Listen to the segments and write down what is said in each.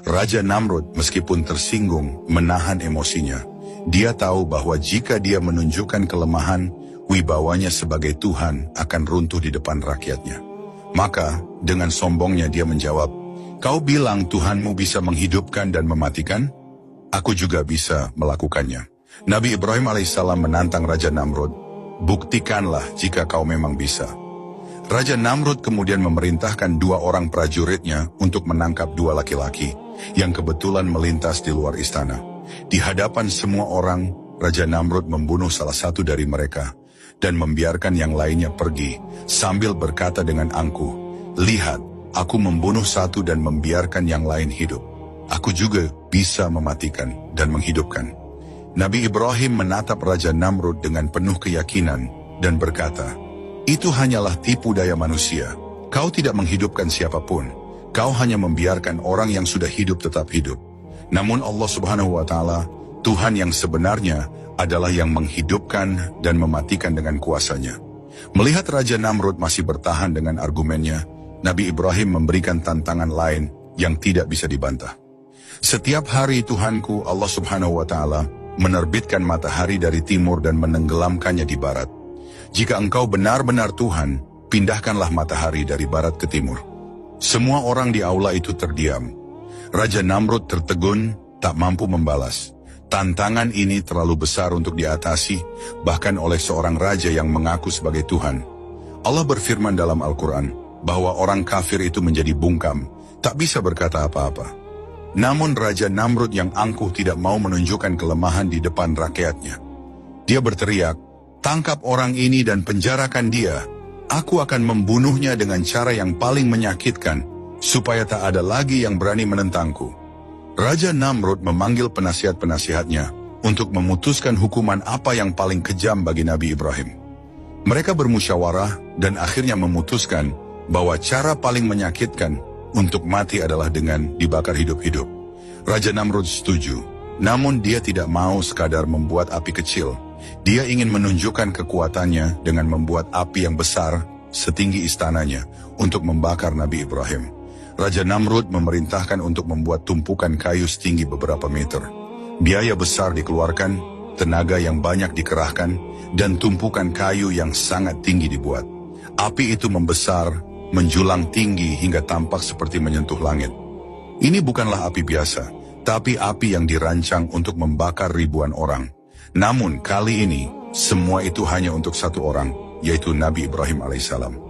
Raja Namrud meskipun tersinggung menahan emosinya. Dia tahu bahwa jika dia menunjukkan kelemahan, wibawanya sebagai Tuhan akan runtuh di depan rakyatnya. Maka dengan sombongnya dia menjawab, "Kau bilang Tuhanmu bisa menghidupkan dan mematikan? Aku juga bisa melakukannya." Nabi Ibrahim alaihissalam menantang Raja Namrud, "Buktikanlah jika kau memang bisa." Raja Namrud kemudian memerintahkan 2 orang prajuritnya untuk menangkap 2 laki-laki yang kebetulan melintas di luar istana. Di hadapan semua orang, Raja Namrud membunuh salah satu dari mereka dan membiarkan yang lainnya pergi sambil berkata dengan angkuh, "Lihat, aku membunuh satu dan membiarkan yang lain hidup. Aku juga bisa mematikan dan menghidupkan." Nabi Ibrahim menatap Raja Namrud dengan penuh keyakinan dan berkata, "Itu hanyalah tipu daya manusia. Kau tidak menghidupkan siapapun. Kau hanya membiarkan orang yang sudah hidup tetap hidup. Namun Allah Subhanahu wa Ta'ala, Tuhan yang sebenarnya, adalah yang menghidupkan dan mematikan dengan kuasanya." Melihat Raja Namrud masih bertahan dengan argumennya, Nabi Ibrahim memberikan tantangan lain yang tidak bisa dibantah. "Setiap hari Tuhanku Allah Subhanahu wa Ta'ala menerbitkan matahari dari timur dan menenggelamkannya di barat. Jika engkau benar-benar Tuhan, pindahkanlah matahari dari barat ke timur." Semua orang di aula itu terdiam. Raja Namrud tertegun, tak mampu membalas. Tantangan ini terlalu besar untuk diatasi, bahkan oleh seorang raja yang mengaku sebagai Tuhan. Allah berfirman dalam Al-Quran, bahwa orang kafir itu menjadi bungkam, tak bisa berkata apa-apa. Namun Raja Namrud yang angkuh tidak mau menunjukkan kelemahan di depan rakyatnya. Dia berteriak, "Tangkap orang ini dan penjarakan dia. Aku akan membunuhnya dengan cara yang paling menyakitkan, supaya tak ada lagi yang berani menentangku." Raja Namrud memanggil penasihat-penasihatnya untuk memutuskan hukuman apa yang paling kejam bagi Nabi Ibrahim. Mereka bermusyawarah dan akhirnya memutuskan bahwa cara paling menyakitkan untuk mati adalah dengan dibakar hidup-hidup. Raja Namrud setuju, namun dia tidak mau sekadar membuat api kecil. Dia ingin menunjukkan kekuatannya dengan membuat api yang besar setinggi istananya untuk membakar Nabi Ibrahim. Raja Namrud memerintahkan untuk membuat tumpukan kayu setinggi beberapa meter. Biaya besar dikeluarkan, tenaga yang banyak dikerahkan, dan tumpukan kayu yang sangat tinggi dibuat. Api itu membesar, menjulang tinggi hingga tampak seperti menyentuh langit. Ini bukanlah api biasa, tapi api yang dirancang untuk membakar ribuan orang. Namun kali ini, semua itu hanya untuk satu orang, yaitu Nabi Ibrahim alaihissalam.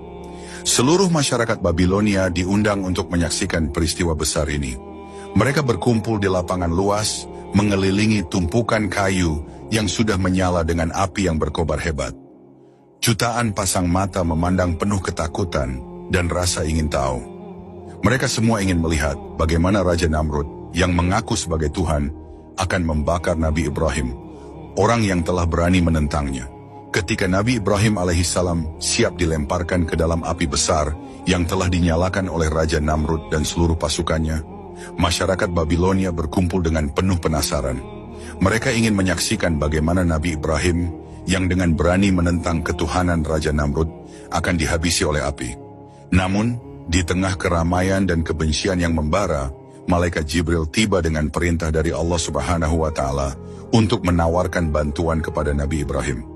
Seluruh masyarakat Babilonia diundang untuk menyaksikan peristiwa besar ini. Mereka berkumpul di lapangan luas, mengelilingi tumpukan kayu yang sudah menyala dengan api yang berkobar hebat. Jutaan pasang mata memandang penuh ketakutan dan rasa ingin tahu. Mereka semua ingin melihat bagaimana Raja Namrud yang mengaku sebagai Tuhan akan membakar Nabi Ibrahim, orang yang telah berani menentangnya. Ketika Nabi Ibrahim alaihissalam siap dilemparkan ke dalam api besar yang telah dinyalakan oleh Raja Namrud dan seluruh pasukannya, masyarakat Babilonia berkumpul dengan penuh penasaran. Mereka ingin menyaksikan bagaimana Nabi Ibrahim yang dengan berani menentang ketuhanan Raja Namrud akan dihabisi oleh api. Namun, di tengah keramaian dan kebencian yang membara, Malaikat Jibril tiba dengan perintah dari Allah Subhanahu wa Ta'ala untuk menawarkan bantuan kepada Nabi Ibrahim.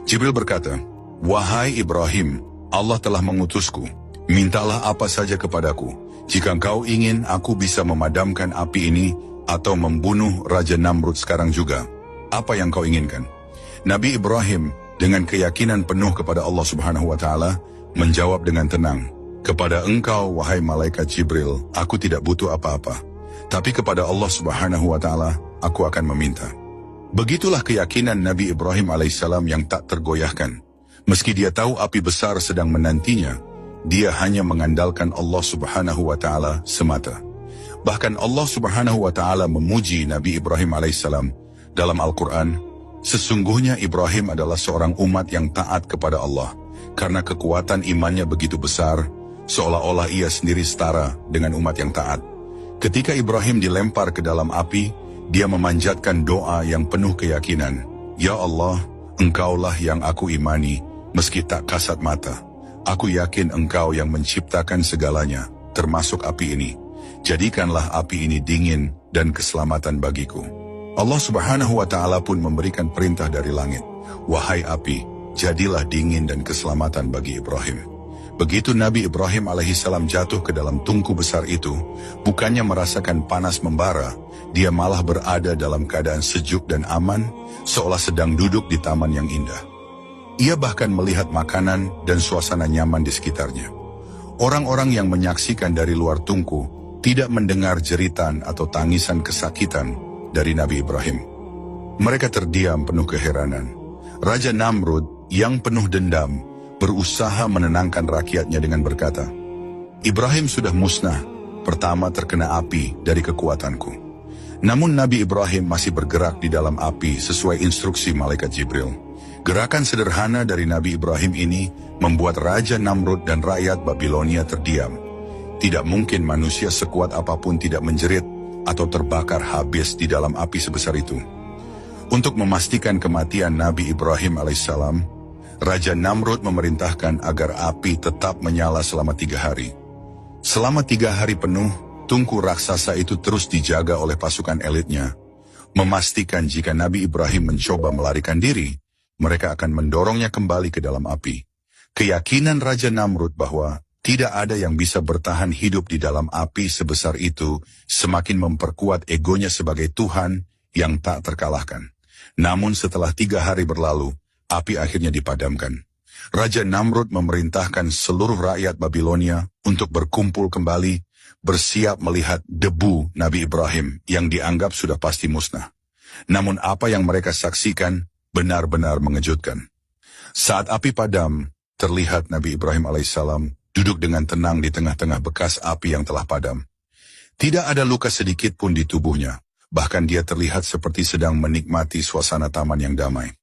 Jibril berkata, "Wahai Ibrahim, Allah telah mengutusku. Mintalah apa saja kepadaku. Jika engkau ingin, aku bisa memadamkan api ini atau membunuh Raja Namrud sekarang juga. Apa yang kau inginkan?" Nabi Ibrahim dengan keyakinan penuh kepada Allah Subhanahu wa Ta'ala menjawab dengan tenang, "Kepada engkau, wahai Malaikat Jibril, aku tidak butuh apa-apa. Tapi kepada Allah Subhanahu wa Ta'ala, aku akan meminta." Begitulah keyakinan Nabi Ibrahim alaihissalam yang tak tergoyahkan. Meski dia tahu api besar sedang menantinya, dia hanya mengandalkan Allah Subhanahu wa Ta'ala semata. Bahkan Allah Subhanahu wa Ta'ala memuji Nabi Ibrahim alaihissalam dalam Al-Quran, "Sesungguhnya Ibrahim adalah seorang umat yang taat kepada Allah, karena kekuatan imannya begitu besar, seolah-olah ia sendiri setara dengan umat yang taat." Ketika Ibrahim dilempar ke dalam api, dia memanjatkan doa yang penuh keyakinan, "Ya Allah, Engkaulah yang aku imani, meski tak kasat mata. Aku yakin Engkau yang menciptakan segalanya, termasuk api ini. jadikanlah api ini dingin dan keselamatan bagiku. Allah Subhanahu wa Ta'ala pun memberikan perintah dari langit, wahai api, jadilah dingin dan keselamatan bagi Ibrahim. Begitu Nabi Ibrahim alaihissalam jatuh ke dalam tungku besar itu, bukannya merasakan panas membara, dia malah berada dalam keadaan sejuk dan aman, seolah sedang duduk di taman yang indah. Ia bahkan melihat makanan dan suasana nyaman di sekitarnya. Orang-orang yang menyaksikan dari luar tungku tidak mendengar jeritan atau tangisan kesakitan dari Nabi Ibrahim. Mereka terdiam penuh keheranan. Raja Namrud yang penuh dendam berusaha menenangkan rakyatnya dengan berkata, Ibrahim sudah musnah, pertama terkena api dari kekuatanku. Namun Nabi Ibrahim masih bergerak di dalam api sesuai instruksi malaikat Jibril. Gerakan sederhana dari Nabi Ibrahim ini membuat Raja Namrud dan rakyat Babilonia terdiam. Tidak mungkin manusia sekuat apapun tidak menjerit atau terbakar habis di dalam api sebesar itu. Untuk memastikan kematian Nabi Ibrahim alaihissalam, Raja Namrud memerintahkan agar api tetap menyala selama 3 hari. Selama 3 hari penuh, tungku raksasa itu terus dijaga oleh pasukan elitnya, memastikan jika Nabi Ibrahim mencoba melarikan diri, mereka akan mendorongnya kembali ke dalam api. Keyakinan Raja Namrud bahwa tidak ada yang bisa bertahan hidup di dalam api sebesar itu semakin memperkuat egonya sebagai Tuhan yang tak terkalahkan. Namun setelah 3 hari berlalu, api akhirnya dipadamkan. Raja Namrud memerintahkan seluruh rakyat Babilonia untuk berkumpul kembali, bersiap melihat debu Nabi Ibrahim yang dianggap sudah pasti musnah. Namun apa yang mereka saksikan benar-benar mengejutkan. Saat api padam, terlihat Nabi Ibrahim alaihissalam duduk dengan tenang di tengah-tengah bekas api yang telah padam. Tidak ada luka sedikit pun di tubuhnya, bahkan dia terlihat seperti sedang menikmati suasana taman yang damai.